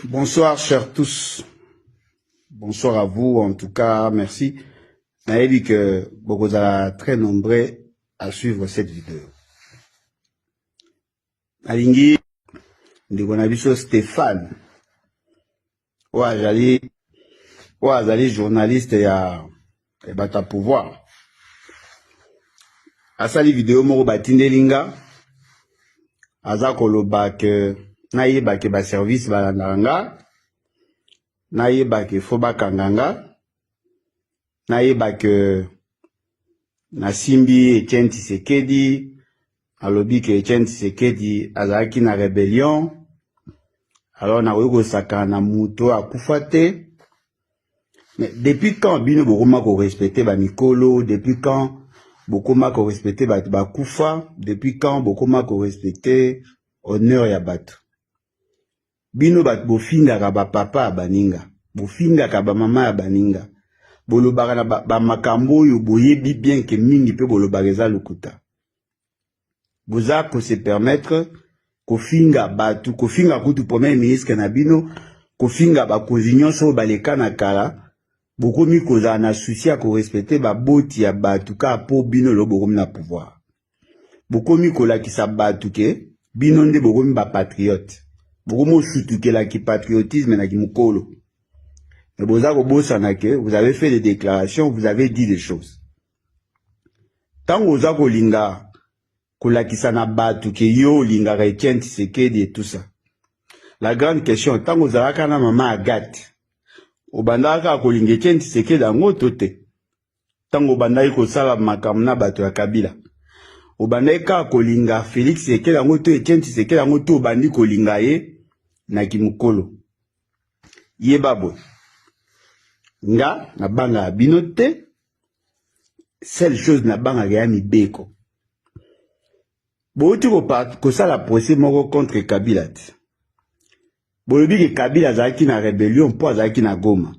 Bonsoir, chers tous. Bonsoir à vous, en tout cas, merci. Je dit que vous êtes très nombreux à suivre cette vidéo. Alingi, de Stéphane, j'allais journaliste et bata pouvoir. À cette vidéo, moi, batindelinga, aza koloba que naïba ke ba service balandanga, naïba ke foba kanganga, naïba que Nasimbi Etienne Tshisekedi, alobi que Etienne Tshisekedi azaki na rébellion, alors na weko saka na muto akufate. Mais depuis quand bino bokoma ko respecter ba mikolo, depuis quand bokoma ko respecter ba kufa, depuis quand bokoma ko respecter honneur ya bato. Bino bat bofinga ka ba papa baninga, bofinga ka ba mama baninga. Bolobaka na ba makambo yo boyebi bien que mingi pe bolobaka eza lokuta. Boza ko se permettre kofinga batu, kofinga kutu premier ministre na bino, kofinga ba kozinyon so baleka na kala, bokomi koza na souci ya ko respecter ba boti ya batu ka po bino lo bokomi na pouvoir. Bokomi kolakisa batu ke bino nde bokomi ba patriote. Bokomo sutukela ki patriotisme na ki mukolo. Mais vous avez fait des déclarations, vous avez dit des choses. Tant que vous avez linga, kolakisana batu ke yo linga Etienne Tshisekedi et tout ça. La grande question, tant que vous avez kana mama Agathe, obandaka kolinga Etienne Tshisekedi ango tote. Tant que obandaki kosala makamna batu ya Kabila. Obandaka kolinga Félix Tshisekedi ango to Etienne Tshisekedi ango to obandi kolinga ye na kimukolo. Yebabo. Nga, na banga binote, seule chose na banga ya mibeko. Bouti ko ça la procès moko contre Kabila. Bolobi ke Kabila zaki na rébellion po zaki na Goma.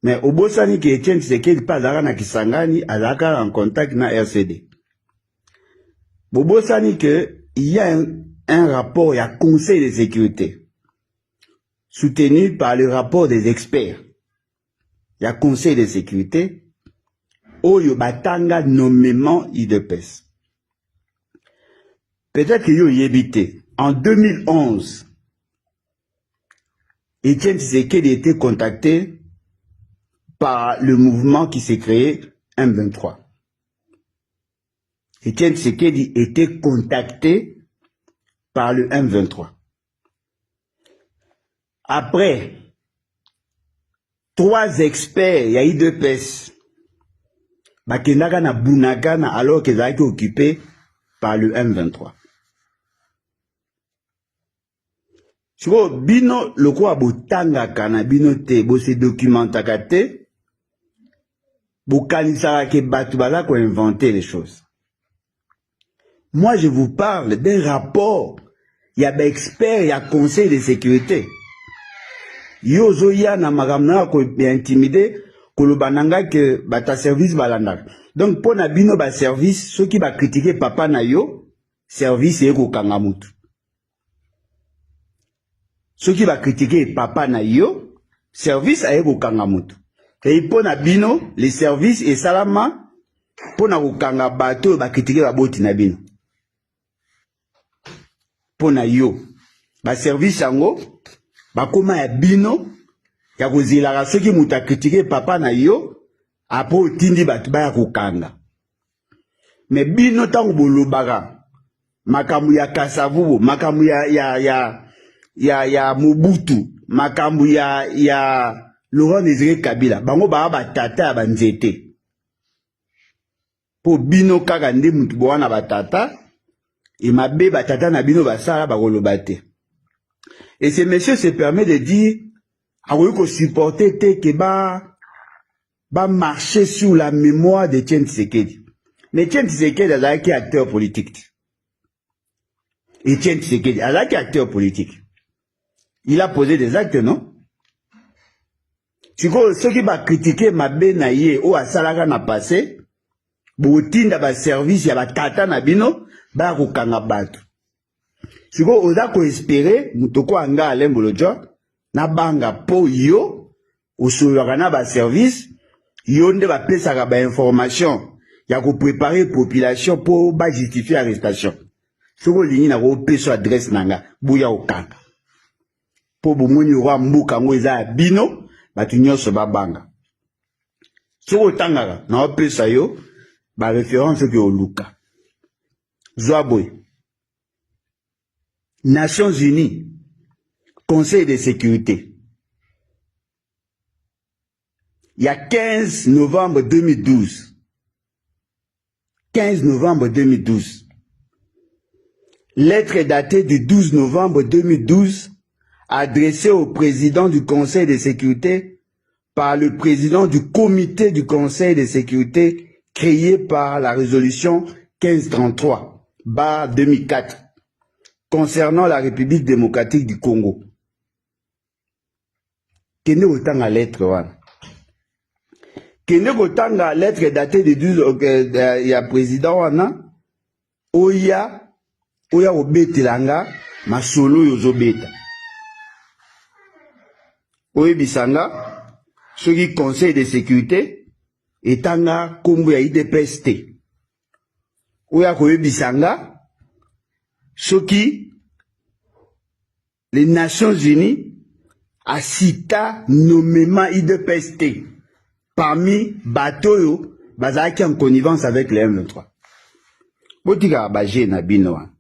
Mais obosani ke Etienne Tshisekedi pas zaka na Kisangani, azaka en contact na RCD. Bobosani que il y a un rapport, il y a conseil de sécurité. Soutenu par le rapport des experts. Il y a conseil de sécurité. Oyo batanga nommément IDPS. Peut-être que yo yébité. En 2011, Etienne Tshisekedi était contacté par le mouvement qui s'est créé M23. Etienne Tshisekedi était contacté par le M23. Après, 3 experts, il y a eu 2 pèses. Bakendaka na Bunagana alors qu'ils ont été occupés par le M23. Siko bino loko abotanga kana bino te bo se documentaka te bo kanisaka ke batu bala ko inventer les choses. Moi je vous parle d'un rapport, il y a des experts, il y a conseil de sécurité. Yo zoya na magamna ko intimider kolobananga ke bata service balanda. Donc pour na bino ba service ceux qui va critiquer papa na yo service e ko kanga mutu. Ceux qui va critiquer papa na yo service a ko kanga mutu. Et pour na bino les services et salama pour na ko kanga bato ba critiquer ba boti na bino. Pour na yo ba service yango bakoma ya bino ya kozilaka soki muta critiquer papa na yo apo otindi batu baya kokanga. Mais bino tango bolobaka makambu ya Kasavubu, makambu ya Mobutu, makambu ya Laurent Désiré Kabila, bango ba batata ya banzete. Po bino kaka nde mutu bowana batata et mabe batata na bino basala bakoloba te. Et ce monsieur se permet de dire, à vous supporter que va marcher sur la mémoire de Etienne Tshisekedi. Mais Etienne Tshisekedi est acteur politique. Etienne Tshisekedi est acteur politique. Il a posé des actes, non? Ceux qui va critiquer ma benaye ou à Salaga na passé, botinda ba service ya ba tata na bino ba kokanga bato. Si vous avez espéré, Moutoko Anga Alain Bolodja, na banga po yo, au solorana ba service, yo ne va pas sa ba information, ya ko préparer population pour ba justifier arrestation. Si vous ligne na ko peso adresse nanga, bouya okanga. Po bomoni roi mbuka ngo eza bino, batu nyonso ba banga. Si vous tangara, na pesa yo, ba référence que au Luka. Zouaboy. Nations Unies, Conseil de sécurité. Il y a 15 novembre 2012. 15 novembre 2012. Lettre datée du 12 novembre 2012 adressée au président du Conseil de sécurité par le président du comité du Conseil de sécurité créé par la résolution 1533/2004 concernant la République démocratique du Congo. Kene autant la lettre wana. Kene autant la lettre datée du 12 il y a président wana oya obetelanga masolo yozobeta. Oye bisanga ce qui conseil de sécurité etanga kombo ya IDPST. Oya koye bisanga ce qui les Nations Unies a cité nommément IDPST parmi bateaux bazaki en connivence avec les M23. Botika Bagé na binoa.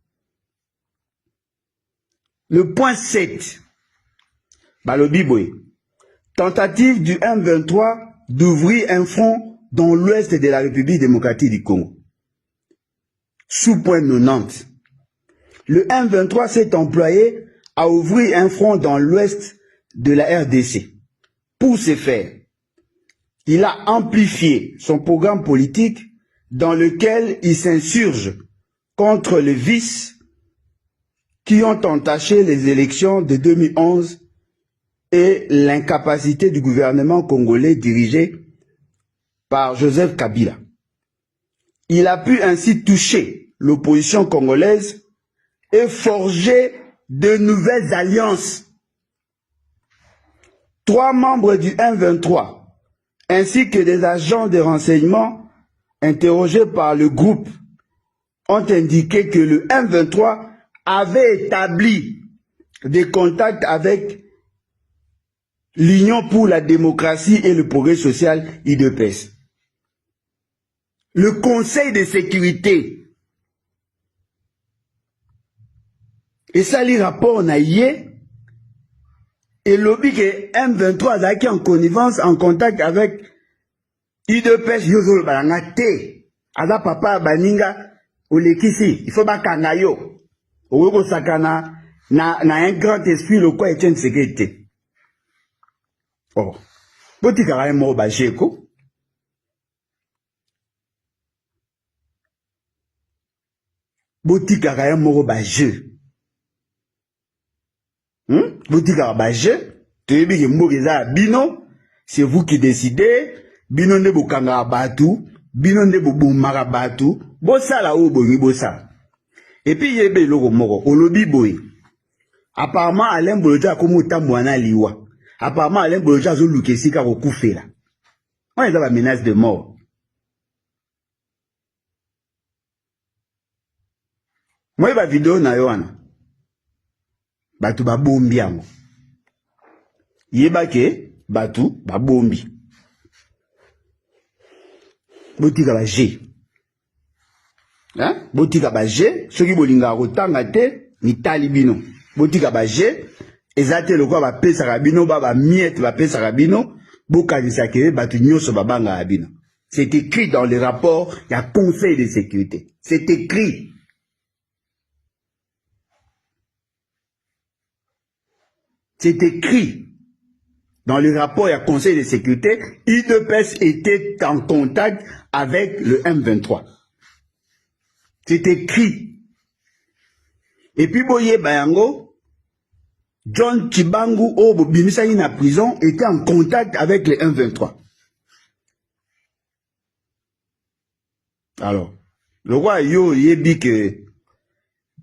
Le point 7, Balobiboy, tentative du M23 d'ouvrir un front dans l'ouest de la République démocratique du Congo. Sous point 90. Le M23 s'est employé à ouvrir un front dans l'ouest de la RDC. Pour ce faire, il a amplifié son programme politique dans lequel il s'insurge contre les vices qui ont entaché les élections de 2011 et l'incapacité du gouvernement congolais dirigé par Joseph Kabila. Il a pu ainsi toucher l'opposition congolaise et forger de nouvelles alliances. 3 membres du M23 ainsi que des agents de renseignement interrogés par le groupe ont indiqué que le M23 avait établi des contacts avec l'Union pour la démocratie et le progrès social IDPS. Le Conseil de sécurité. Et ça, les rapports naïe. Et lobby que M23 a qui en connivence, en contact avec IDPS, Yozol Balangate. Ada papa Baninga, ou lekisi, il faut pas kanayo. Ou sakana, na un grand esprit, le quoi est une sécurité. Oh. Botika va mort bajeko. Botika va mort bajeu. Botika baje, tebi ke mbogeza bino, c'est vous qui décidez, bino ne bokanga batu, bino ne bobomaka batu, bosala o bongi bosa. Et puis yebe loko moko, olobi boy. Apparemment Alain Bolodja komo tamwana liwa. Apparemment Alain Bolodja zo lukesika ko kufela. On est dans la menace de mort. Moi ba vidéo na yo wana. Batu ba bombi yango. Yeba ke batu ba bombi. Botika ba G. Hein? Botika ba G, soki bolinga kotanga te ni talibino. Botika ba G, ezate lokwa ba pesa rabino ba miette ba pesa rabino, bokanisa ke batu nyoso ba banga rabino. C'est écrit dans les rapports, il y a conseil de sécurité. C'est écrit. C'est écrit dans le rapport, il y a conseil de sécurité, IDPS était en contact avec le M23. C'est écrit. Et puis, Boye Bayango, John Chibangu, Obo Bimisani na prison, était en contact avec le M23. Alors, le roi Yo Yebi que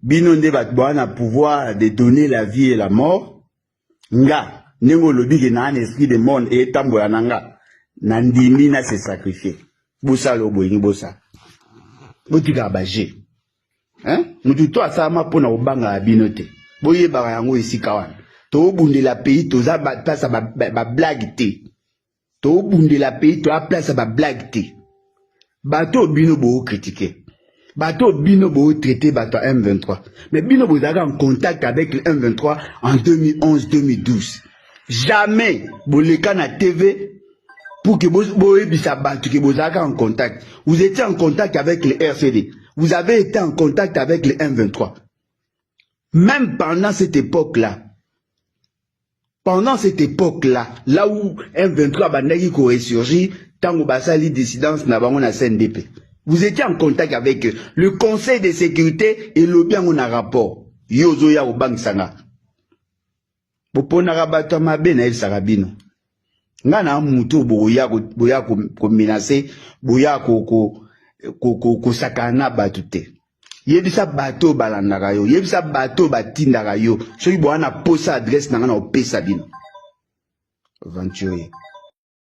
bino nde bato bana pouvoir de donner la vie et la mort nga nengo lobi ke na un esprit de monde et tambola nanga nandimi na se sacrifier bosa lo boyingi bosa botika baje hein mutu to asama pona obanga bino te boye ba yango esika wana to bundela pays to za ba place ba blague te to bundela pays to a place ba blague te bato bino bo critiquer bato bino bo traiter bato M23 mais bino bo en contact avec le M23 en 2011-2012 jamais boleka na TV pour que vous en contact. Vous étiez en contact avec le RCD. Vous avez été en contact avec le M23. Même pendant cette époque-là, là où M23 bandaki ko ressurgi, tango basali dissidence na bango na CNDP. Vous étiez en contact avec eux. Le Conseil de sécurité et le bien on a rapport. Yozo ya obang sanga. Bopona rabato mabe na el sarabino. Ngana mutu boya ko menacer boya ko sakana batute yebisa bato balandaka yo yebisa bato batindaka yo soki boana posa adresse nanga na opesa bino aventurier